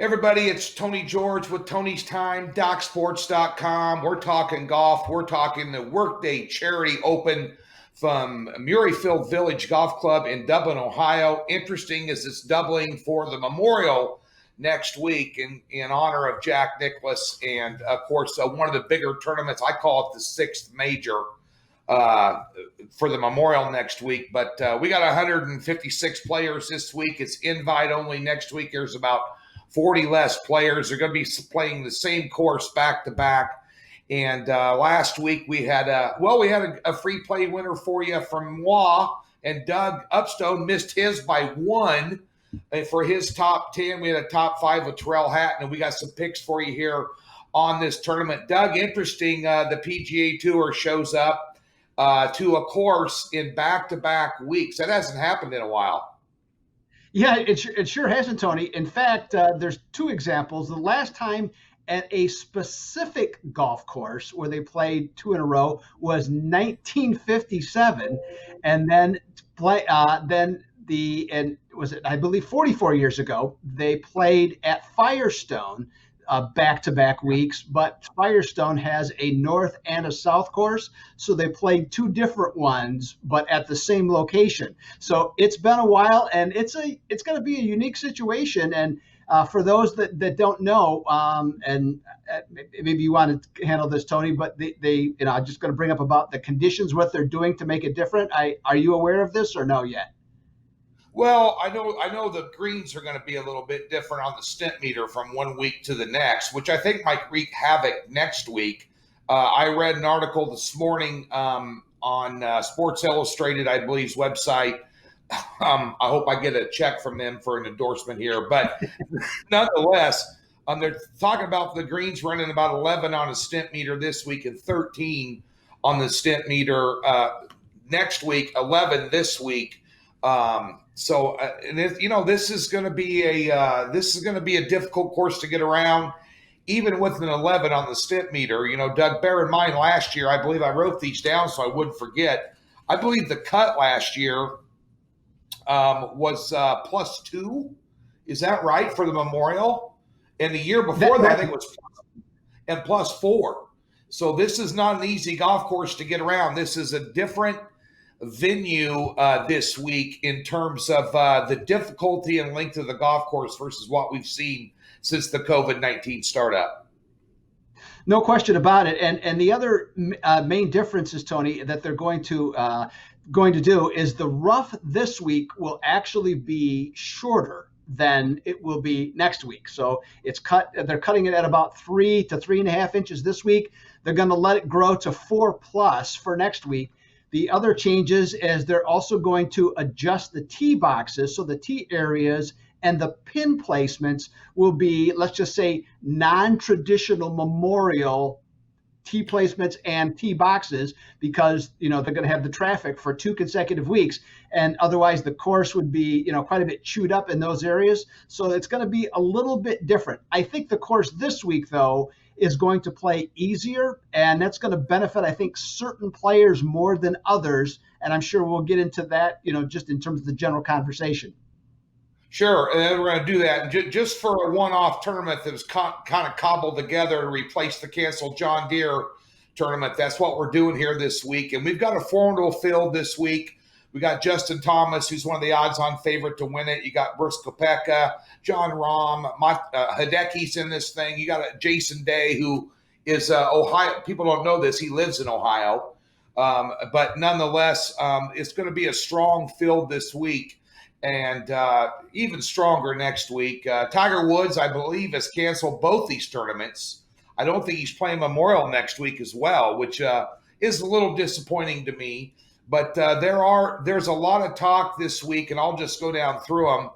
Everybody, it's Tony George with Tony's Time, DocSports.com. We're talking golf. We're talking the Workday Charity Open from Murrayfield Village Golf Club in Dublin, Ohio. Interesting as it's doubling for the Memorial next week in honor of Jack Nicklaus. And, of course, one of the bigger tournaments. I call it the sixth major for the Memorial next week. But we got 156 players this week. It's invite only. Next week there's about 40 less players. They're going to be playing the same course back to back. And last week we had a free play winner for you from moi, and Doug Upstone missed his by one. And for his top 10, we had a top 5 with Terrell Hatton, and we got some picks for you here on this tournament. Doug, interesting, the PGA Tour shows up to a course in back-to-back weeks. That hasn't happened in a while. Yeah, it sure hasn't, Tony. In fact, there's two examples. The last time at a specific golf course where they played two in a row was 1957, and then I believe 44 years ago they played at Firestone back-to-back weeks, but Firestone has a north and a south course, so they played two different ones, but at the same location. So it's been a while, and it's going to be a unique situation. And for those that don't know, and maybe you want to handle this, Tony, but I'm just going to bring up about the conditions, what they're doing to make it different. Are you aware of this or no yet? Well, I know the greens are going to be a little bit different on the stint meter from one week to the next, which I think might wreak havoc next week. I read an article this morning on Sports Illustrated, I believe's website. I hope I get a check from them for an endorsement here, but nonetheless, they're talking about the greens running about 11 on a stint meter this week and 13 on the stint meter next week, 11 this week. This is going to be a difficult course to get around, even with an 11 on the stint meter. Doug, bear in mind last year, I believe I wrote these down so I wouldn't forget. I believe the cut last year was +2. Is that right for the Memorial? And the year before that, I think it was +4. So this is not an easy golf course to get around. This is a different venue this week in terms of the difficulty and length of the golf course versus what we've seen since the COVID-19 startup. No question about it. And the other main difference is, Tony, that they're going to do is the rough this week will actually be shorter than it will be next week. So they're cutting it at about 3 to 3.5 inches this week. They're going to let it grow to 4+ for next week. The other changes is they're also going to adjust the tee boxes. So the tee areas and the pin placements will be, let's just say, non-traditional Memorial tee placements and tee boxes, because they're going to have the traffic for 2 consecutive weeks, and otherwise the course would be quite a bit chewed up in those areas. So it's going to be a little bit different. I think the course this week, though, is going to play easier, and that's going to benefit, I think, certain players more than others. And I'm sure we'll get into that, just in terms of the general conversation. Sure, and then we're going to do that just for a one-off tournament that was kind of cobbled together to replace the canceled John Deere tournament. That's what we're doing here this week, and we've got a formidable field this week. We got Justin Thomas, who's one of the odds-on favorite to win it. You got Brice Garnett, John Rahm, Hideki's in this thing. You got Jason Day, who is Ohio. People don't know this. He lives in Ohio. But nonetheless, it's going to be a strong field this week, and even stronger next week. Tiger Woods, I believe, has canceled both these tournaments. I don't think he's playing Memorial next week as well, which is a little disappointing to me. But there's a lot of talk this week, and I'll just go down through them.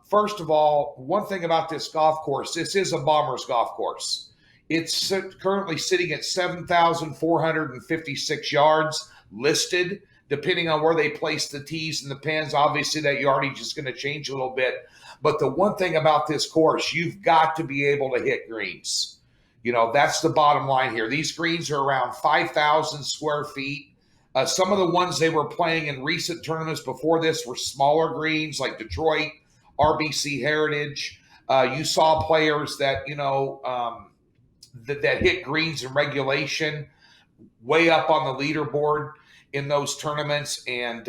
First of all, one thing about this golf course, this is a Bombers golf course. It's currently sitting at 7,456 yards listed, depending on where they place the tees and the pins. Obviously, that yardage is going to change a little bit. But the one thing about this course, you've got to be able to hit greens. That's the bottom line here. These greens are around 5,000 square feet. Some of the ones they were playing in recent tournaments before this were smaller greens like Detroit, RBC Heritage. You saw players that, that hit greens in regulation way up on the leaderboard in those tournaments, and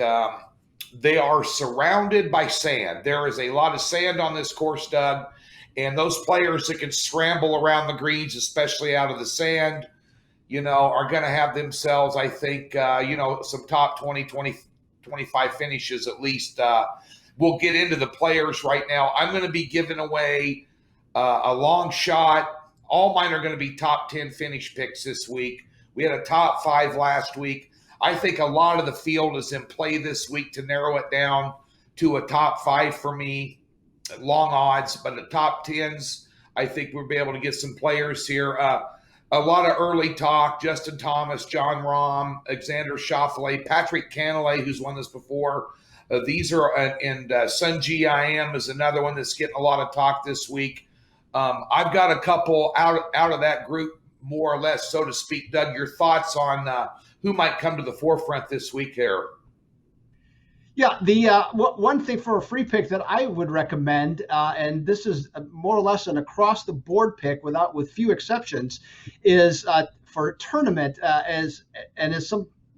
they are surrounded by sand. There is a lot of sand on this course, Doug, and those players that can scramble around the greens, especially out of the sand, are going to have themselves, I think, some top 20, 25 finishes at least. We'll get into the players right now. I'm going to be giving away a long shot. All mine are going to be top 10 finish picks this week. We had a top 5 last week. I think a lot of the field is in play this week to narrow it down to a top 5 for me. Long odds, but the top 10s, I think we'll be able to get some players here. A lot of early talk: Justin Thomas, John Rahm, Alexander Schauffele, Patrick Cantlay, who's won this before. These are, and Sun Im is another one that's getting a lot of talk this week. I've got a couple out of that group, more or less, so to speak. Doug, your thoughts on who might come to the forefront this week here? Yeah, the one thing for a free pick that I would recommend, and this is more or less an across-the-board pick with few exceptions, is for a tournament. As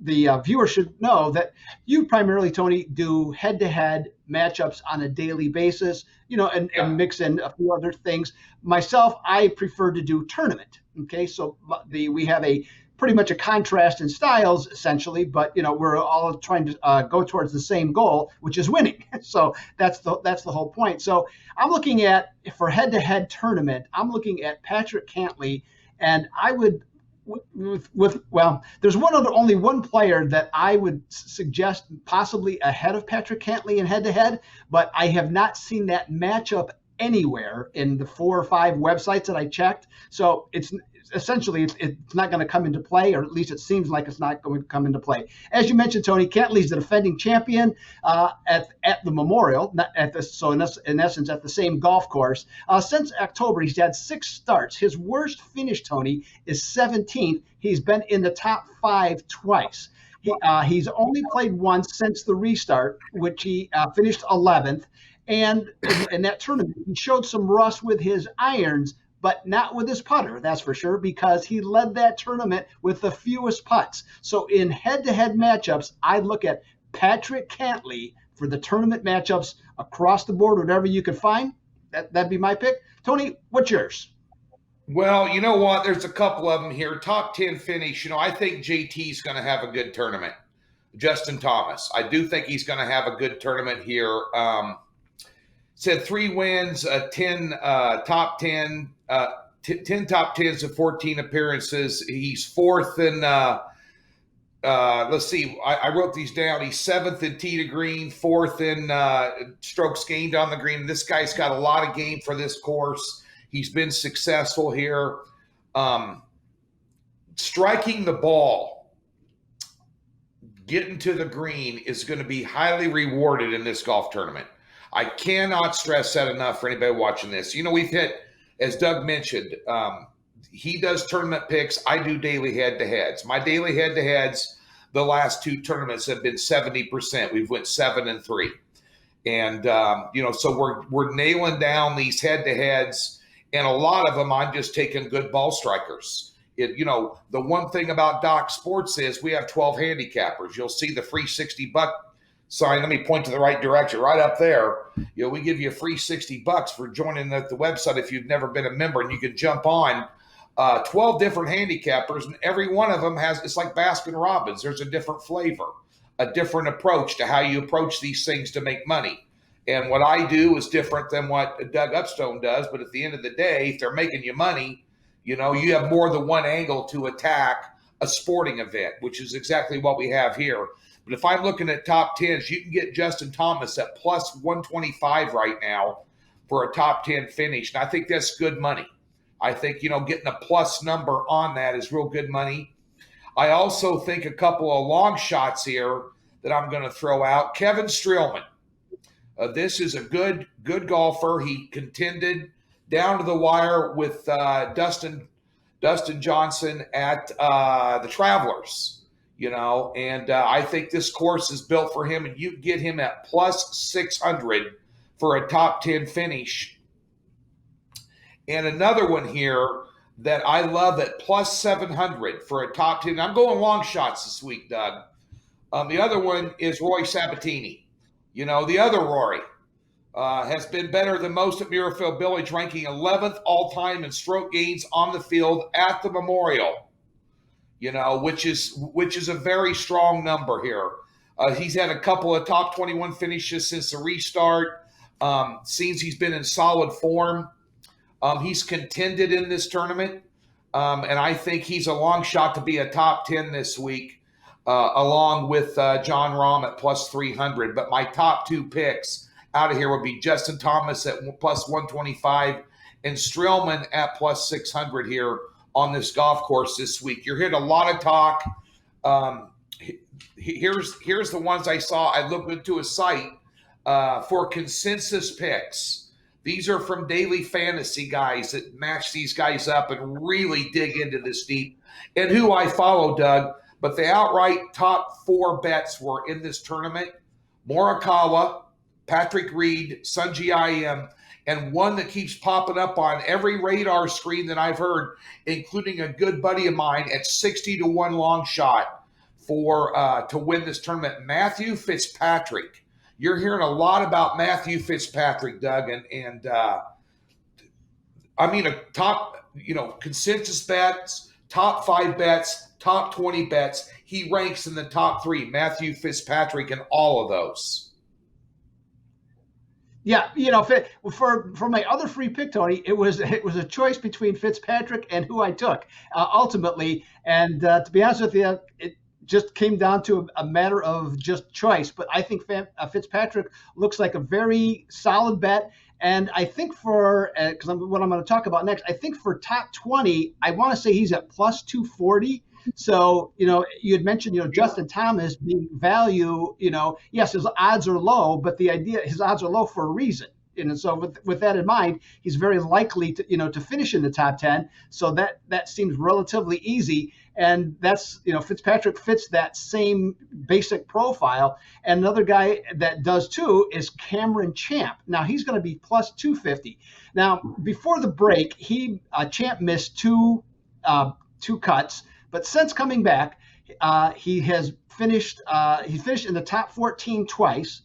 the viewer should know that you primarily, Tony, do head-to-head matchups on a daily basis, and mix in a few other things. Myself, I prefer to do tournament. Okay, so we have pretty much a contrast in styles, essentially, but we're all trying to go towards the same goal, which is winning. So that's the whole point. So I'm looking at, for head-to-head tournament, I'm looking at Patrick Cantlay, and I would there's only one player that I would suggest possibly ahead of Patrick Cantlay in head-to-head, but I have not seen that matchup anywhere in the 4 or 5 websites that I checked. So it's essentially not going to come into play, or at least it seems like it's not going to come into play. As you mentioned, Tony, Cantlay's the defending champion at the Memorial, in essence at the same golf course. Since October, he's had 6 starts. His worst finish, Tony, is 17th. He's been in the top 5 twice. He's only played once since the restart, which he finished 11th. And in that tournament, he showed some rust with his irons, but not with his putter, that's for sure, because he led that tournament with the fewest putts. So in head-to-head matchups, I look at Patrick Cantlay for the tournament matchups across the board, whatever you can find. That'd be my pick. Tony, what's yours? Well, you know what? There's a couple of them here. Top 10 finish. I think JT's going to have a good tournament. Justin Thomas. I do think he's going to have a good tournament here. Said 3 wins, 10 top 10, 10 top 10s of 14 appearances. He's 4th in, let's see, I wrote these down. He's 7th in tee to green, 4th in strokes gained on the green. This guy's got a lot of game for this course. He's been successful here. Striking the ball, getting to the green is going to be highly rewarded in this golf tournament. I cannot stress that enough for anybody watching this. We've hit, as Doug mentioned, he does tournament picks. I do daily head-to-heads. My daily head-to-heads, the last 2 tournaments have been 70%. We've went 7-3. And, so we're nailing down these head-to-heads. And a lot of them, I'm just taking good ball strikers. The one thing about Doc Sports is we have 12 handicappers. You'll see the free $60 sign. Let me point to the right direction, right up there. We give you a free $60 for joining the website if you've never been a member, and you can jump on 12 different handicappers, and every one of them it's like Baskin Robbins. There's a different flavor, a different approach to how you approach these things to make money. And what I do is different than what Doug Upstone does, but at the end of the day, if they're making you money, you have more than one angle to attack a sporting event, which is exactly what we have here. But if I'm looking at top 10s, you can get Justin Thomas at plus 125 right now for a top 10 finish. And I think that's good money. I think, getting a plus number on that is real good money. I also think a couple of long shots here that I'm going to throw out. Kevin Streelman. This is a good golfer. He contended down to the wire with Dustin Johnson at the Travelers. And I think this course is built for him, and you get him at plus 600 for a top 10 finish. And another one here that I love at plus 700 for a top 10. I'm going long shots this week, Doug. The other one is Roy Sabatini. You know, the other Rory has been better than most at Muirfield Village, ranking 11th all-time in stroke gains on the field at the Memorial. You know, which is a very strong number here. He's had a couple of top 21 finishes since the restart. Seems he's been in solid form. He's contended in this tournament, and I think he's a long shot to be a top 10 this week, along with John Rahm at plus 300. But my top two picks out of here would be Justin Thomas at plus 125 and Streelman at plus 600 here on this golf course this week. You're hearing a lot of talk. Here's the ones I saw. I looked into a site for consensus picks. These are from daily fantasy guys that match these guys up and really dig into this deep, and who I follow, Doug. But the outright top 4 bets were in this tournament: Morikawa, Patrick Reed, Sunji Im, and one that keeps popping up on every radar screen that I've heard, including a good buddy of mine at 60-1 long shot for to win this tournament, Matthew Fitzpatrick. You're hearing a lot about Matthew Fitzpatrick, Doug, and I mean a top, consensus bets, top 5 bets, top 20 bets. He ranks in the top 3, Matthew Fitzpatrick, in all of those. Yeah, for my other free pick, Tony, it was a choice between Fitzpatrick and who I took ultimately. And to be honest with you, it just came down to a matter of just choice. But I think Fitzpatrick looks like a very solid bet. And I think what I'm going to talk about next, I think for top 20, I want to say he's at plus 240. So, you had mentioned, Justin Thomas being value, yes, his odds are low, but his odds are low for a reason. And so with that in mind, he's very likely to finish in the top 10. So that seems relatively easy. And that's, Fitzpatrick fits that same basic profile. And another guy that does too is Cameron Champ. Now he's going to be plus 250. Now, before the break, Champ missed two cuts. But since coming back, he has finished. He finished in the top 14 twice.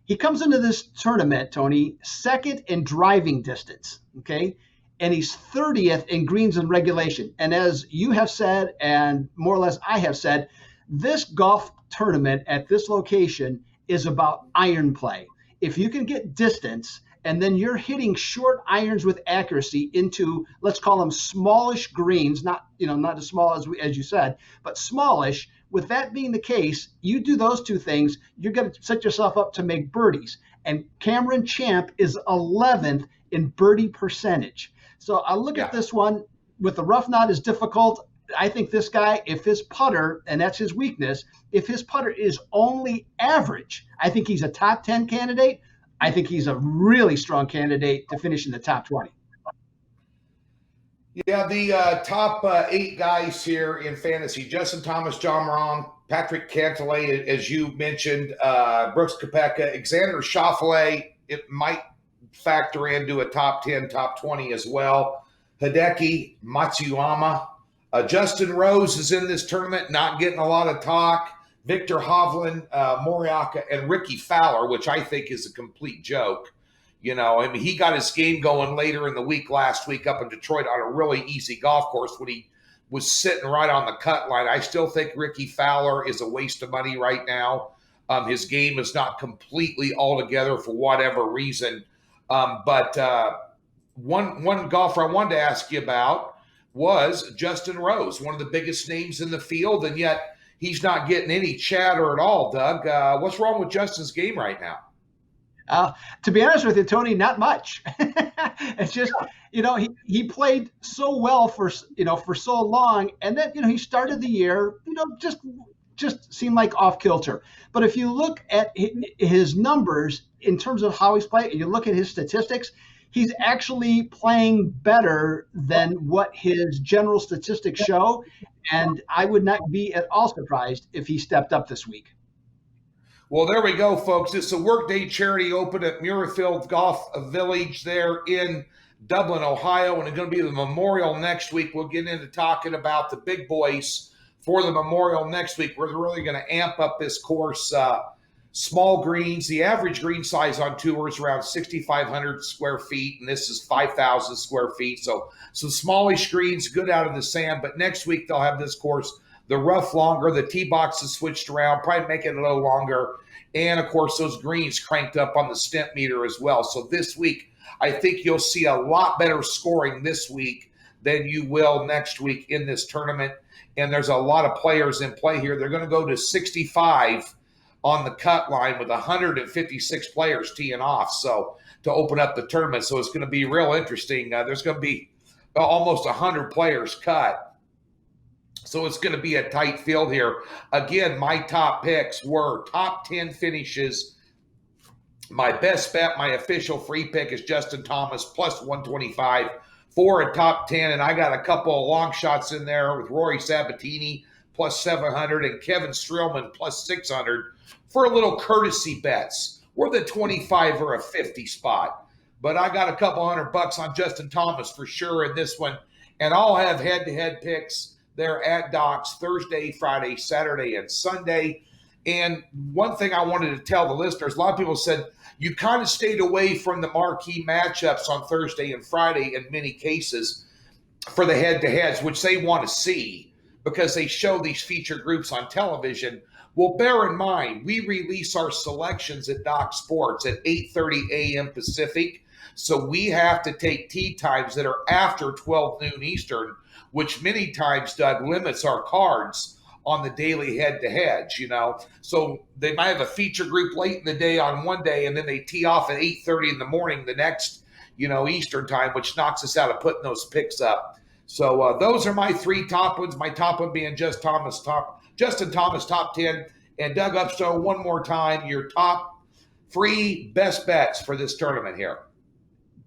He comes into this tournament, Tony, second in driving distance. Okay, and he's 30th in greens and regulation. And as you have said, and more or less I have said, this golf tournament at this location is about iron play. If you can get distance, and then you're hitting short irons with accuracy into, let's call them smallish greens, not as small as you said, but smallish. With that being the case, you do those two things, you're going to set yourself up to make birdies. And Cameron Champ is 11th in birdie percentage. So I look at this one with the rough knot is difficult. I think this guy, if his putter, and that's his weakness, if his putter is only average, I think he's a top 10 candidate. I think he's a really strong candidate to finish in the top 20. Yeah, the top 8 guys here in fantasy: Justin Thomas, John Rahm, Patrick Cantlay, as you mentioned, Brooks Koepka, Xander Schauffele. It might factor into a top 10, top 20 as well. Hideki Matsuyama. Justin Rose is in this tournament, not getting a lot of talk. Victor Hovland, Morikawa, and Ricky Fowler, which I think is a complete joke. He got his game going later in the week last week up in Detroit on a really easy golf course when he was sitting right on the cut line. I still think Ricky Fowler is a waste of money right now. His game is not completely all together for whatever reason. But one golfer I wanted to ask you about was Justin Rose, one of the biggest names in the field, and yet he's not getting any chatter at all, Doug. What's wrong with Justin's game right now? To be honest with you, Tony, not much. It's just, he played so well for so long. And then, he started the year, just seemed like off kilter. But if you look at his numbers in terms of how he's playing, and you look at his statistics, he's actually playing better than what his general statistics show. And I would not be at all surprised if he stepped up this week. Well, there we go, folks. It's a Workday Charity Open at Muirfield Golf Village there in Dublin, Ohio, and it's going to be the Memorial next week. We'll get into talking about the big boys for the Memorial next week. We're really going to amp up this course. Small greens. The average green size on tour is around 6,500 square feet, and this is 5,000 square feet. So some smallish greens, good out of the sand. But next week they'll have this course, the rough longer, the tee box is switched around, probably make it a little longer. And, of course, those greens cranked up on the stent meter as well. So this week, I think you'll see a lot better scoring this week than you will next week in this tournament. And there's a lot of players in play here. They're going to go to 65 on the cut line with 156 players teeing off, so to open up the tournament. So it's going to be real interesting. There's going to be almost 100 players cut. So it's going to be a tight field here. Again, my top picks were top 10 finishes. My best bet, my official free pick is Justin Thomas plus 125 for a top 10. And I got a couple of long shots in there with Rory Sabatini plus 700 and Kevin Streelman plus 600 for a little courtesy bets. We're the 25 or a 50 spot. But I got a couple $100 on Justin Thomas for sure in this one. And I'll have head-to-head picks there at Docs Thursday, Friday, Saturday, and Sunday. And one thing I wanted to tell the listeners, a lot of people said you kind of stayed away from the marquee matchups on Thursday and Friday in many cases for the head-to-heads, which they want to see because they show these feature groups on television. Well, bear in mind, we release our selections at Doc Sports at 8:30 a.m. Pacific. So we have to take tee times that are after 12 noon Eastern, which many times, Doug, limits our cards on the daily head-to-heads, you know. So they might have a feature group late in the day on one day, and then they tee off at 8:30 in the morning the next, Eastern time, which knocks us out of putting those picks up. So those are my three top ones. My top one being Justin Thomas, top 10, and Doug Upstone, one more time, your top free best bets for this tournament here.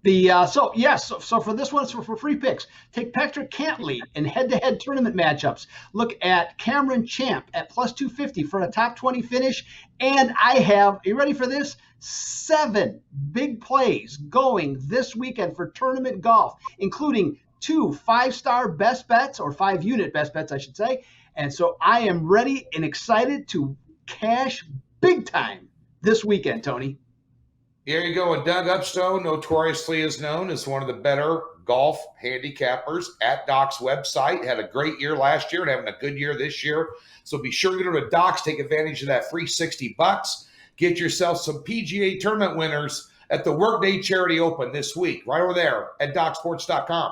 So for this one, for free picks, take Patrick Cantley in head-to-head tournament matchups. Look at Cameron Champ at plus 250 for a top 20 finish. And I have, are you ready for this? 7 big plays going this weekend for tournament golf, including 2 5-star best bets, or 5-unit best bets, I should say. And so I am ready and excited to cash big time this weekend, Tony. Here you go. And Doug Upstone notoriously is known as one of the better golf handicappers at Doc's website. Had a great year last year and having a good year this year. So be sure to go to Doc's, take advantage of that free $60. Get yourself some PGA Tournament winners at the Workday Charity Open this week, right over there at DocSports.com.